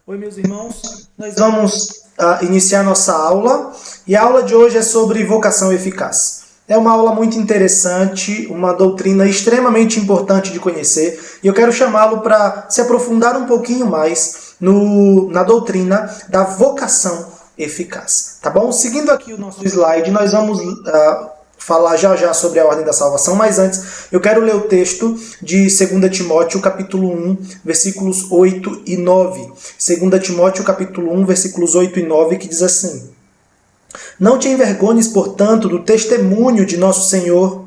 Oi, meus irmãos, nós vamos iniciar nossa aula e a aula de hoje é sobre vocação eficaz. É uma aula muito interessante, uma doutrina extremamente importante de conhecer e eu quero chamá-lo para se aprofundar um pouquinho mais na doutrina da vocação eficaz. Tá bom? Seguindo aqui o nosso slide, nós vamos falar já sobre a ordem da salvação, mas antes eu quero ler o texto de 2 Timóteo, capítulo 1, versículos 8 e 9. 2 Timóteo, capítulo 1, versículos 8 e 9, que diz assim: Não te envergonhes, portanto, do testemunho de nosso Senhor,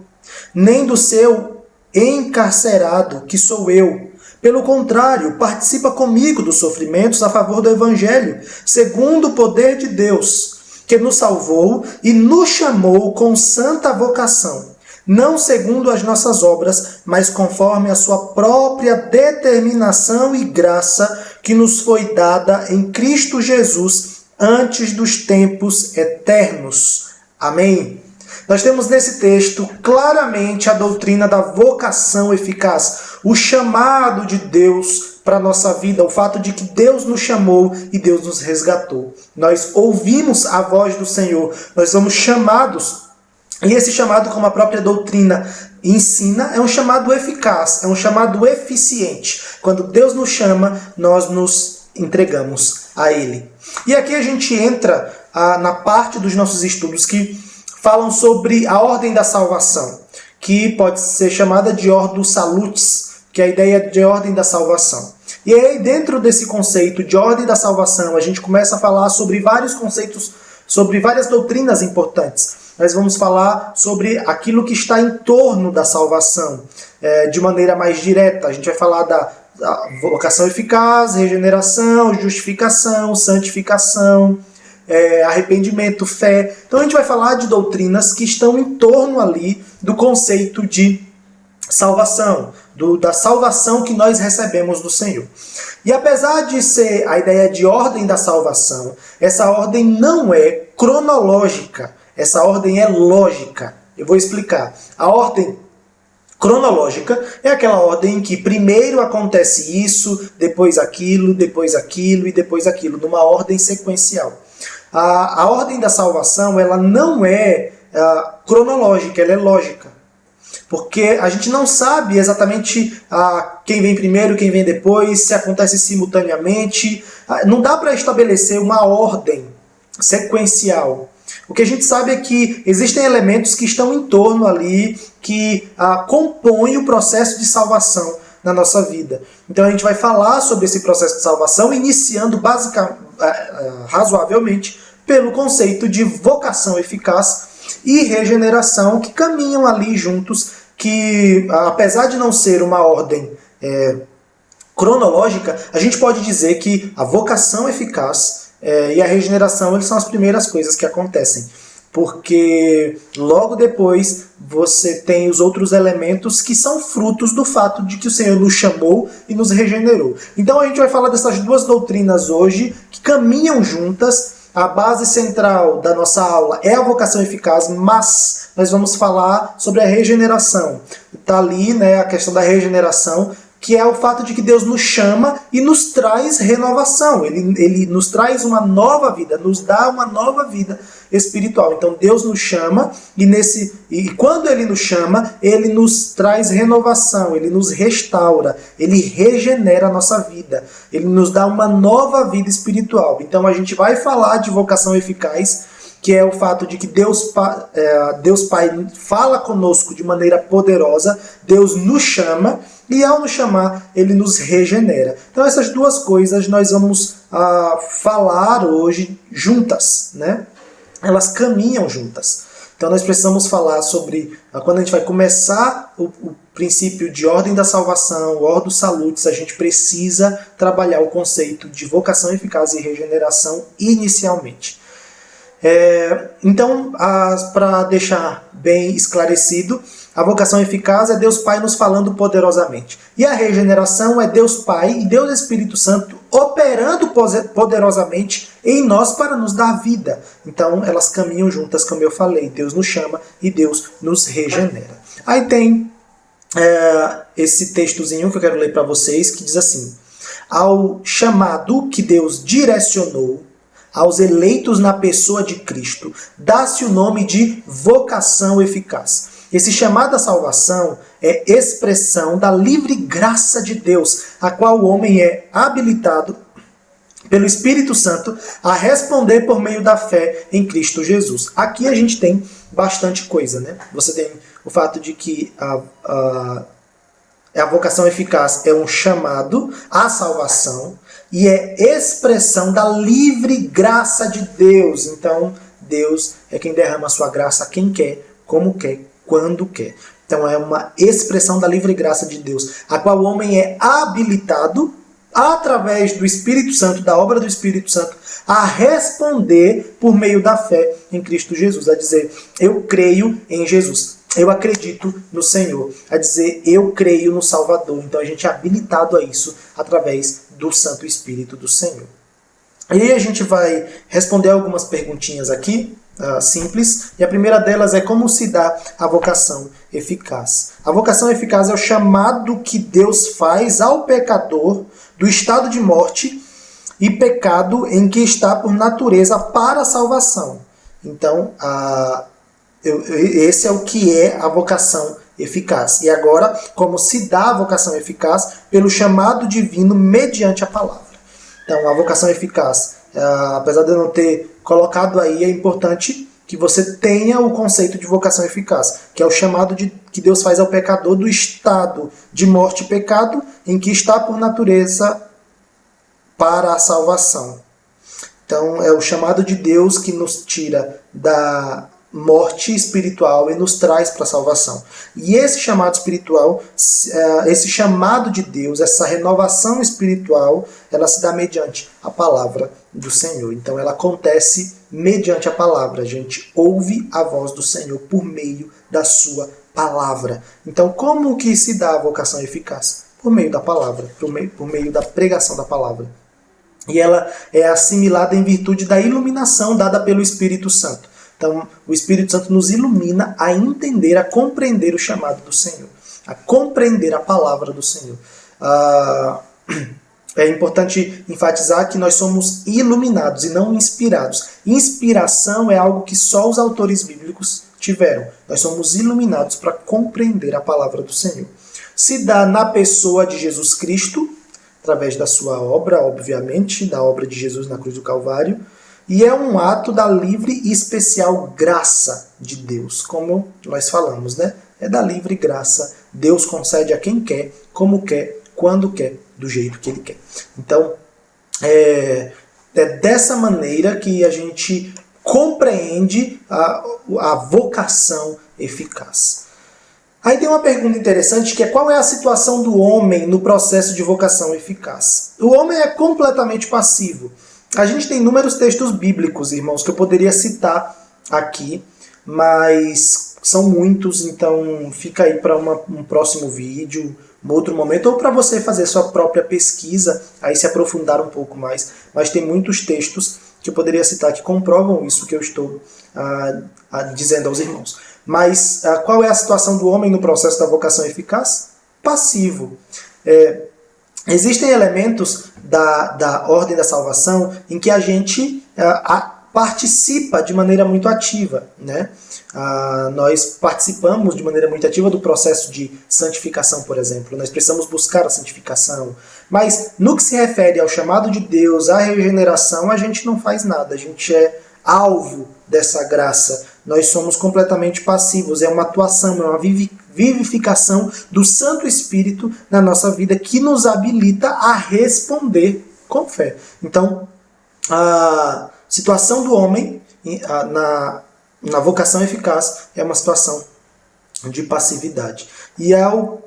nem do seu encarcerado, que sou eu. Pelo contrário, participa comigo dos sofrimentos a favor do Evangelho, segundo o poder de Deus, que nos salvou e nos chamou com santa vocação, não segundo as nossas obras, mas conforme a sua própria determinação e graça que nos foi dada em Cristo Jesus antes dos tempos eternos. Amém? Nós temos nesse texto claramente a doutrina da vocação eficaz, o chamado de Deus para a nossa vida, o fato de que Deus nos chamou e Deus nos resgatou. Nós ouvimos a voz do Senhor, nós somos chamados, e esse chamado, como a própria doutrina ensina, é um chamado eficaz, é um chamado eficiente. Quando Deus nos chama, nós nos entregamos a Ele. E aqui a gente entra na parte dos nossos estudos que falam sobre a ordem da salvação, que pode ser chamada de Ordo Salutis, que é a ideia de ordem da salvação. E aí, dentro desse conceito de ordem da salvação, a gente começa a falar sobre vários conceitos, sobre várias doutrinas importantes. Nós vamos falar sobre aquilo que está em torno da salvação, de maneira mais direta. A gente vai falar da vocação eficaz, regeneração, justificação, santificação, arrependimento, fé. Então a gente vai falar de doutrinas que estão em torno ali do conceito de salvação, da salvação que nós recebemos do Senhor. E apesar de ser a ideia de ordem da salvação, essa ordem não é cronológica, essa ordem é lógica. Eu vou explicar. A ordem cronológica é aquela ordem em que primeiro acontece isso, depois aquilo e depois aquilo, numa ordem sequencial. A ordem da salvação, ela não é cronológica, ela é lógica. Porque a gente não sabe exatamente quem vem primeiro, quem vem depois, se acontece simultaneamente. Não dá para estabelecer uma ordem sequencial. O que a gente sabe é que existem elementos que estão em torno ali, que compõem o processo de salvação na nossa vida. Então a gente vai falar sobre esse processo de salvação, iniciando razoavelmente pelo conceito de vocação eficaz e regeneração, que caminham ali juntos, que apesar de não ser uma ordem cronológica, a gente pode dizer que a vocação eficaz e a regeneração, eles são as primeiras coisas que acontecem. Porque logo depois você tem os outros elementos que são frutos do fato de que o Senhor nos chamou e nos regenerou. Então a gente vai falar dessas duas doutrinas hoje, que caminham juntas. A base central da nossa aula é a vocação eficaz, mas nós vamos falar sobre a regeneração. Está ali, a questão da regeneração, que é o fato de que Deus nos chama e nos traz renovação. Ele nos traz uma nova vida, nos dá uma nova vida espiritual. Então Deus nos chama e quando Ele nos chama, Ele nos traz renovação, Ele nos restaura, Ele regenera a nossa vida, Ele nos dá uma nova vida espiritual. Então a gente vai falar de vocação eficaz, que é o fato de que Deus Pai fala conosco de maneira poderosa, Deus nos chama, e ao nos chamar, Ele nos regenera. Então essas duas coisas nós vamos falar hoje juntas, Elas caminham juntas. Então nós precisamos falar sobre, quando a gente vai começar o princípio de ordem da salvação, Ordo Salutis, a gente precisa trabalhar o conceito de vocação eficaz e regeneração inicialmente. Então, para deixar bem esclarecido, a vocação eficaz é Deus Pai nos falando poderosamente. E a regeneração é Deus Pai e Deus Espírito Santo operando poderosamente em nós para nos dar vida. Então, elas caminham juntas, como eu falei. Deus nos chama e Deus nos regenera. Aí tem esse textozinho que eu quero ler para vocês, que diz assim: ao chamado que Deus direcionou, aos eleitos na pessoa de Cristo, dá-se o nome de vocação eficaz. Esse chamado à salvação é expressão da livre graça de Deus, a qual o homem é habilitado pelo Espírito Santo a responder por meio da fé em Cristo Jesus. Aqui a gente tem bastante coisa, né? Você tem o fato de que a vocação eficaz é um chamado à salvação e é expressão da livre graça de Deus. Então, Deus é quem derrama a sua graça a quem quer, como quer, quando quer. Então, é uma expressão da livre graça de Deus, a qual o homem é habilitado, através do Espírito Santo, da obra do Espírito Santo, a responder por meio da fé em Cristo Jesus. A dizer, eu creio em Jesus. Eu acredito no Senhor. A dizer, eu creio no Salvador. Então, a gente é habilitado a isso através do Santo Espírito do Senhor. E aí a gente vai responder algumas perguntinhas aqui, simples. E a primeira delas é como se dá a vocação eficaz. A vocação eficaz é o chamado que Deus faz ao pecador do estado de morte e pecado em que está por natureza para a salvação. Então, esse é o que é a vocação eficaz. E agora, como se dá a vocação eficaz? Pelo chamado divino mediante a palavra. Então, a vocação eficaz, apesar de eu não ter colocado aí, é importante que você tenha o conceito de vocação eficaz, que é o chamado que Deus faz ao pecador do estado de morte e pecado em que está por natureza para a salvação. Então, é o chamado de Deus que nos tira da morte espiritual e nos traz para a salvação. E esse chamado espiritual, esse chamado de Deus, essa renovação espiritual, ela se dá mediante a palavra do Senhor. Então ela acontece mediante a palavra. A gente ouve a voz do Senhor por meio da sua palavra. Então como que se dá a vocação eficaz? Por meio da palavra, por meio da pregação da palavra. E ela é assimilada em virtude da iluminação dada pelo Espírito Santo. Então, o Espírito Santo nos ilumina a entender, a compreender o chamado do Senhor, a compreender a palavra do Senhor. É importante enfatizar que nós somos iluminados e não inspirados. Inspiração é algo que só os autores bíblicos tiveram. Nós somos iluminados para compreender a palavra do Senhor. Se dá na pessoa de Jesus Cristo, através da sua obra, obviamente, da obra de Jesus na cruz do Calvário, e é um ato da livre e especial graça de Deus, como nós falamos, né? É da livre graça. Deus concede a quem quer, como quer, quando quer, do jeito que Ele quer. Então, é dessa maneira que a gente compreende a vocação eficaz. Aí tem uma pergunta interessante que é qual é a situação do homem no processo de vocação eficaz? O homem é completamente passivo. A gente tem inúmeros textos bíblicos, irmãos, que eu poderia citar aqui, mas são muitos, então fica aí para um próximo vídeo, um outro momento, ou para você fazer sua própria pesquisa, aí se aprofundar um pouco mais. Mas tem muitos textos que eu poderia citar que comprovam isso que eu estou dizendo aos irmãos. Mas qual é a situação do homem no processo da vocação eficaz? Passivo. Existem elementos da ordem da salvação em que a gente participa de maneira muito ativa, né? Nós participamos de maneira muito ativa do processo de santificação, por exemplo. Nós precisamos buscar a santificação. Mas no que se refere ao chamado de Deus, à regeneração, a gente não faz nada. A gente é alvo dessa graça. Nós somos completamente passivos. É uma atuação, é uma vivificação do Santo Espírito na nossa vida que nos habilita a responder com fé. Então, a situação do homem na vocação eficaz é uma situação de passividade. E ao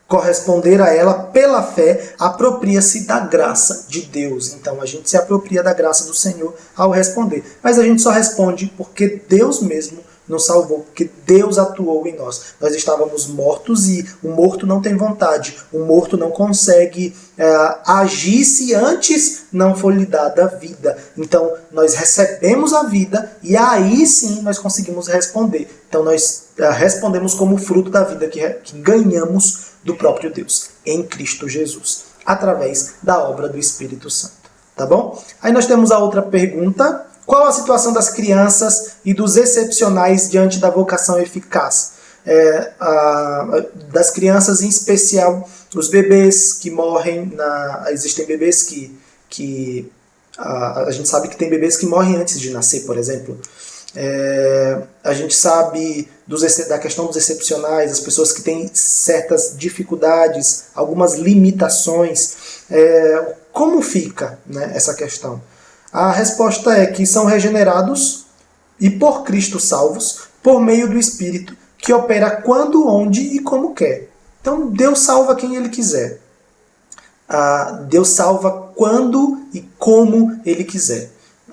corresponder a ela pela fé, apropria-se da graça de Deus. Então a gente se apropria da graça do Senhor ao responder. Mas a gente só responde porque Deus mesmo nos salvou, porque Deus atuou em nós. Nós estávamos mortos e o morto não tem vontade. O morto não consegue agir se antes não for lhe dada a vida. Então nós recebemos a vida e aí sim nós conseguimos responder. Então nós respondemos como fruto da vida que ganhamos do próprio Deus, em Cristo Jesus. através da obra do Espírito Santo. Tá bom? Aí nós temos a outra pergunta. Qual a situação das crianças e dos excepcionais diante da vocação eficaz? Das crianças, em especial, os bebês que morrem. Existem bebês que a gente sabe que tem bebês que morrem antes de nascer, por exemplo. A gente sabe da questão dos excepcionais, as pessoas que têm certas dificuldades, algumas limitações. Como fica, né, essa questão? A resposta é que são regenerados e por Cristo salvos por meio do Espírito, que opera quando, onde e como quer. Então Deus salva quem Ele quiser. Deus salva quando e como Ele quiser.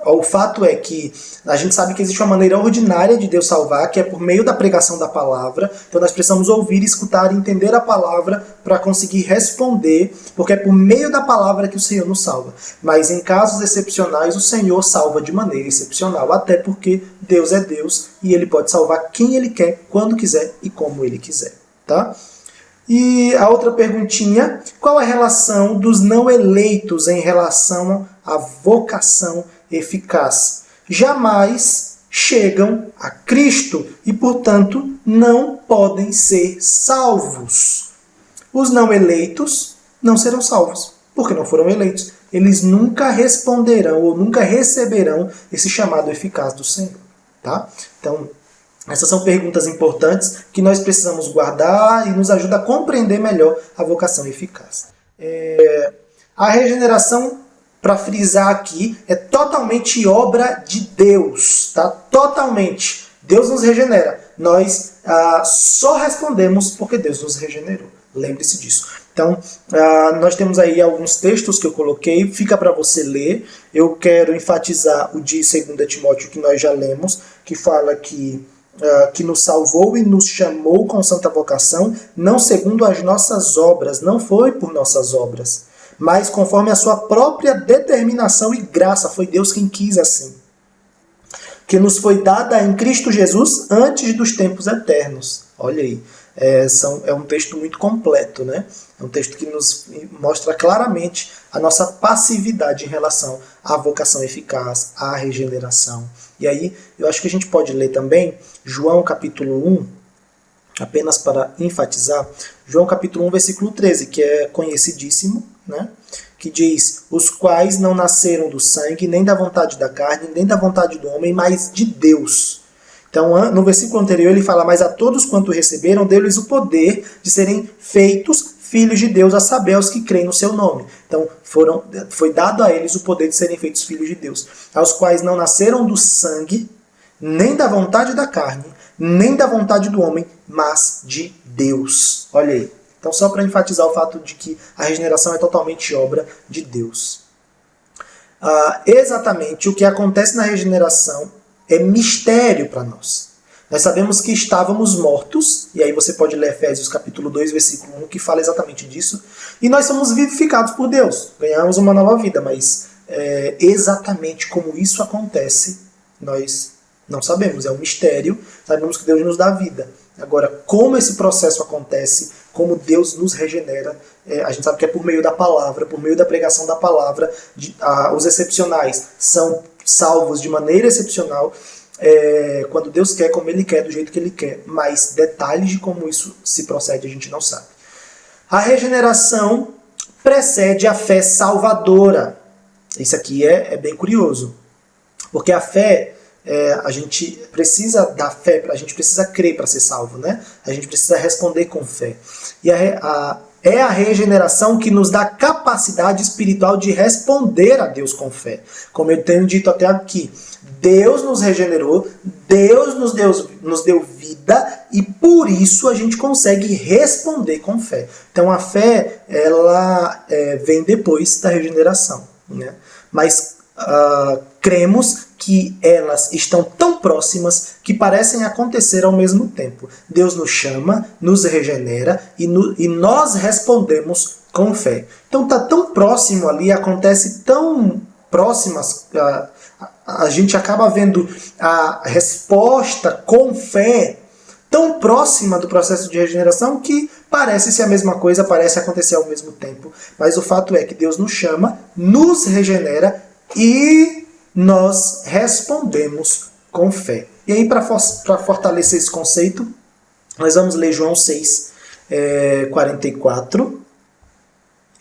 O fato é que a gente sabe que existe uma maneira ordinária de Deus salvar, que é por meio da pregação da palavra. Então nós precisamos ouvir, escutar e entender a palavra para conseguir responder, porque é por meio da palavra que o Senhor nos salva. Mas em casos excepcionais, o Senhor salva de maneira excepcional, até porque Deus é Deus e Ele pode salvar quem Ele quer, quando quiser e como Ele quiser. Tá? E a outra perguntinha, qual a relação dos não eleitos em relação à vocação eficaz? Jamais chegam a Cristo e, portanto, não podem ser salvos. Os não eleitos não serão salvos, porque não foram eleitos. Eles nunca responderão ou nunca receberão esse chamado eficaz do Senhor. Tá? Então, essas são perguntas importantes que nós precisamos guardar e nos ajuda a compreender melhor a vocação eficaz. A regeneração, para frisar aqui, é totalmente obra de Deus. Tá? Totalmente. Deus nos regenera. Nós só respondemos porque Deus nos regenerou. Lembre-se disso. Então, nós temos aí alguns textos que eu coloquei, fica para você ler. Eu quero enfatizar o de 2 Timóteo que nós já lemos, que fala que nos salvou e nos chamou com santa vocação, não segundo as nossas obras, não foi por nossas obras, mas conforme a sua própria determinação e graça, foi Deus quem quis assim, que nos foi dada em Cristo Jesus antes dos tempos eternos. Olha aí, é um texto muito completo, né? É um texto que nos mostra claramente a nossa passividade em relação à vocação eficaz, à regeneração. E aí, eu acho que a gente pode ler também João capítulo 1, apenas para enfatizar, João capítulo 1, versículo 13, que é conhecidíssimo, né? Que diz, os quais não nasceram do sangue, nem da vontade da carne, nem da vontade do homem, mas de Deus. Então, no versículo anterior, ele fala, mas a todos quanto receberam, deu-lhes o poder de serem feitos filhos de Deus, a saber, aos que creem no seu nome. Então, foi dado a eles o poder de serem feitos filhos de Deus, aos quais não nasceram do sangue, nem da vontade da carne, nem da vontade do homem, mas de Deus. Olha aí. Então, só para enfatizar o fato de que a regeneração é totalmente obra de Deus. Exatamente o que acontece na regeneração é mistério para nós. Nós sabemos que estávamos mortos, e aí você pode ler Efésios capítulo 2, versículo 1, que fala exatamente disso, e nós somos vivificados por Deus, ganhamos uma nova vida, mas exatamente como isso acontece, nós não sabemos, é um mistério, sabemos que Deus nos dá vida. Agora, como esse processo acontece, como Deus nos regenera, a gente sabe que é por meio da palavra, por meio da pregação da palavra, os excepcionais são salvos de maneira excepcional, quando Deus quer, como Ele quer, do jeito que Ele quer, mas detalhes de como isso se procede a gente não sabe. A regeneração precede a fé salvadora. Isso aqui é bem curioso, porque a fé, a gente precisa da fé, a gente precisa crer para ser salvo, né? A gente precisa responder com fé. E é a regeneração que nos dá capacidade espiritual de responder a Deus com fé. Como eu tenho dito até aqui, Deus nos regenerou, Deus nos deu vida e por isso a gente consegue responder com fé. Então a fé, ela vem depois da regeneração, né? Mas cremos que elas estão tão próximas que parecem acontecer ao mesmo tempo. Deus nos chama, nos regenera e nós respondemos com fé. Então está tão próximo ali, acontece tão próximas, a gente acaba vendo a resposta com fé tão próxima do processo de regeneração que parece ser a mesma coisa, parece acontecer ao mesmo tempo. Mas o fato é que Deus nos chama, nos regenera e nós respondemos com fé. E aí, para fortalecer esse conceito, nós vamos ler João 6, 44.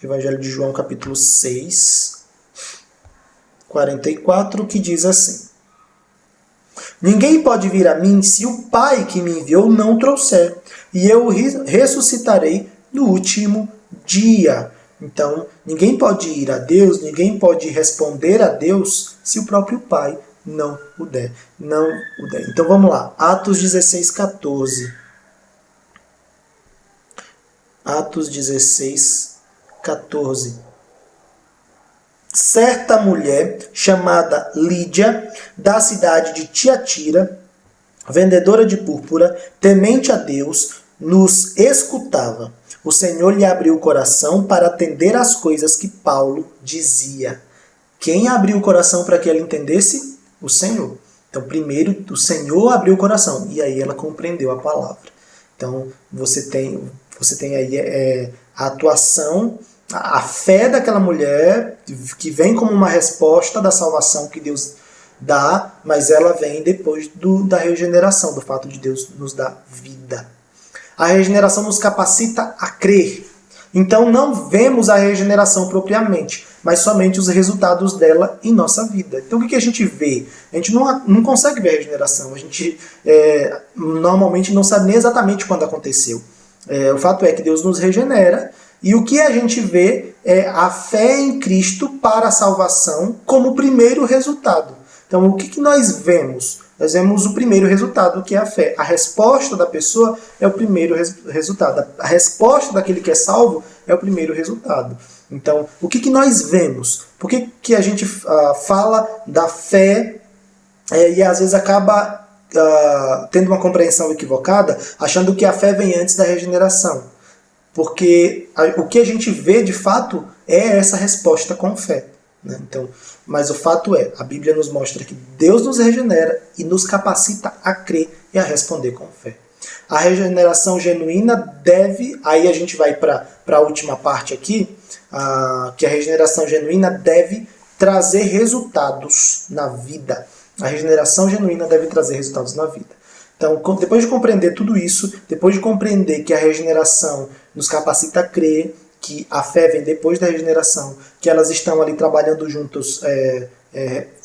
Evangelho de João, capítulo 6, 44, que diz assim: Ninguém pode vir a mim se o Pai que me enviou não trouxer, e eu o ressuscitarei no último dia. Então, ninguém pode ir a Deus, ninguém pode responder a Deus se o próprio Pai não o der. Então vamos lá, Atos 16, 14. Atos 16, 14. Certa mulher chamada Lídia, da cidade de Tiatira, vendedora de púrpura, temente a Deus, nos escutava. O Senhor lhe abriu o coração para atender às coisas que Paulo dizia. Quem abriu o coração para que ela entendesse? O Senhor. Então, primeiro, o Senhor abriu o coração e aí ela compreendeu a palavra. Então, você tem aí a atuação, a fé daquela mulher, que vem como uma resposta da salvação que Deus dá, mas ela vem depois da regeneração, do fato de Deus nos dar vida. A regeneração nos capacita a crer. Então não vemos a regeneração propriamente, mas somente os resultados dela em nossa vida. Então o que a gente vê? A gente não consegue ver a regeneração. A gente normalmente não sabe nem exatamente quando aconteceu. O fato é que Deus nos regenera e o que a gente vê é a fé em Cristo para a salvação como primeiro resultado. Então o que nós vemos? Nós vemos o primeiro resultado, que é a fé. A resposta da pessoa é o primeiro resultado. A resposta daquele que é salvo é o primeiro resultado. Então, o que nós vemos? Por que a gente fala da fé e às vezes acaba tendo uma compreensão equivocada, achando que a fé vem antes da regeneração? Porque o que a gente vê, de fato, é essa resposta com fé. Né? Então, mas o fato é, a Bíblia nos mostra que Deus nos regenera e nos capacita a crer e a responder com fé. A regeneração genuína deve, aí a gente vai para a última parte aqui, que a regeneração genuína deve trazer resultados na vida. A regeneração genuína deve trazer resultados na vida. Então, depois de compreender tudo isso, depois de compreender que a regeneração nos capacita a crer, que a fé vem depois da regeneração, que elas estão ali trabalhando juntos,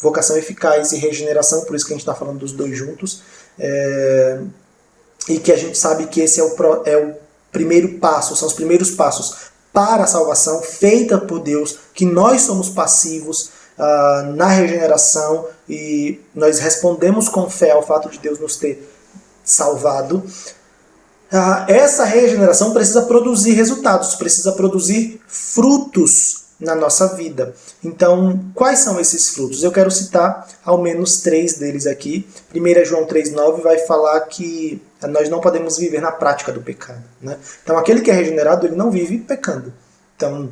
vocação eficaz e regeneração, por isso que a gente está falando dos dois juntos, e que a gente sabe que esse é o primeiro passo, são os primeiros passos para a salvação feita por Deus, que nós somos passivos na regeneração e nós respondemos com fé ao fato de Deus nos ter salvado. Essa regeneração precisa produzir resultados, precisa produzir frutos na nossa vida. Então, quais são esses frutos? Eu quero citar ao menos 3 deles aqui. 1 João 3,9 vai falar que nós não podemos viver na prática do pecado. Né? Então, aquele que é regenerado, ele não vive pecando. Então,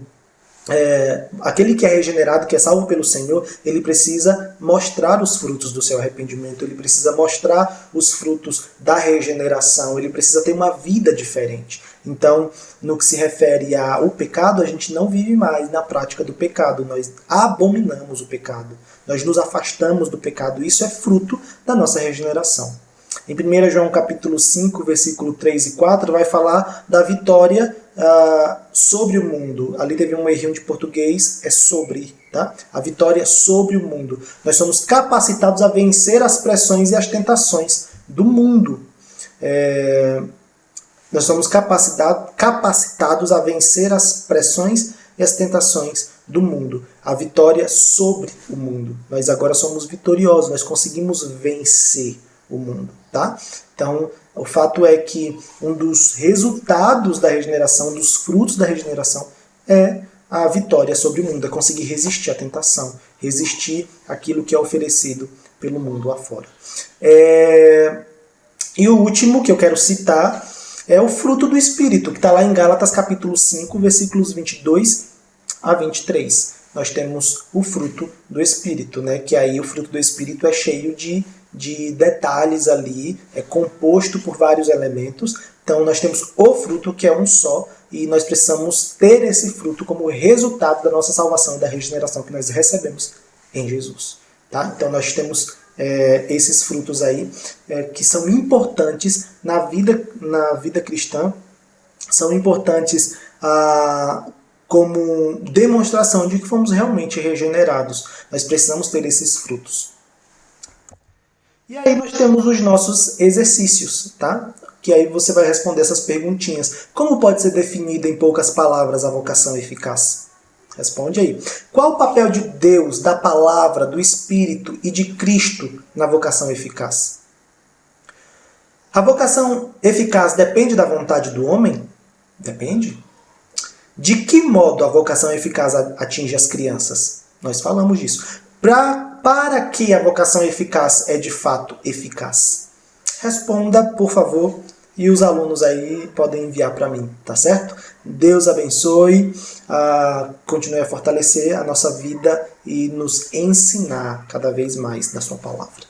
aquele que é regenerado, que é salvo pelo Senhor, ele precisa mostrar os frutos do seu arrependimento, ele precisa mostrar os frutos da regeneração, ele precisa ter uma vida diferente. Então, no que se refere ao pecado, a gente não vive mais na prática do pecado, nós abominamos o pecado, nós nos afastamos do pecado, isso é fruto da nossa regeneração. Em 1 João capítulo 5, versículo 3 e 4, vai falar da vitória sobre o mundo. Ali teve um errinho de português, é sobre, tá? A vitória sobre o mundo. Nós somos capacitados a vencer as pressões e as tentações do mundo. Nós somos capacitados a vencer as pressões e as tentações do mundo. A vitória sobre o mundo. Nós agora somos vitoriosos, nós conseguimos vencer o mundo, tá? Então, o fato é que um dos resultados da regeneração, dos frutos da regeneração, é a vitória sobre o mundo, é conseguir resistir à tentação, resistir àquilo que é oferecido pelo mundo afora. E o último que eu quero citar é o fruto do Espírito, que está lá em Gálatas capítulo 5, versículos 22 a 23. Nós temos o fruto do Espírito, né? Que aí o fruto do Espírito é cheio de de detalhes ali, é composto por vários elementos. Então nós temos o fruto, que é um só, e nós precisamos ter esse fruto como resultado da nossa salvação e da regeneração que nós recebemos em Jesus. Tá? Então nós temos esses frutos aí que são importantes na vida cristã, são importantes como demonstração de que fomos realmente regenerados. Nós precisamos ter esses frutos. E aí nós temos os nossos exercícios, tá? Que aí você vai responder essas perguntinhas. Como pode ser definida em poucas palavras a vocação eficaz? Responde aí. Qual o papel de Deus, da palavra, do Espírito e de Cristo na vocação eficaz? A vocação eficaz depende da vontade do homem? Depende. De que modo a vocação eficaz atinge as crianças? Nós falamos disso. Para que a vocação eficaz é de fato eficaz? Responda, por favor, e os alunos aí podem enviar para mim, tá certo? Deus abençoe, continue a fortalecer a nossa vida e nos ensinar cada vez mais da sua palavra.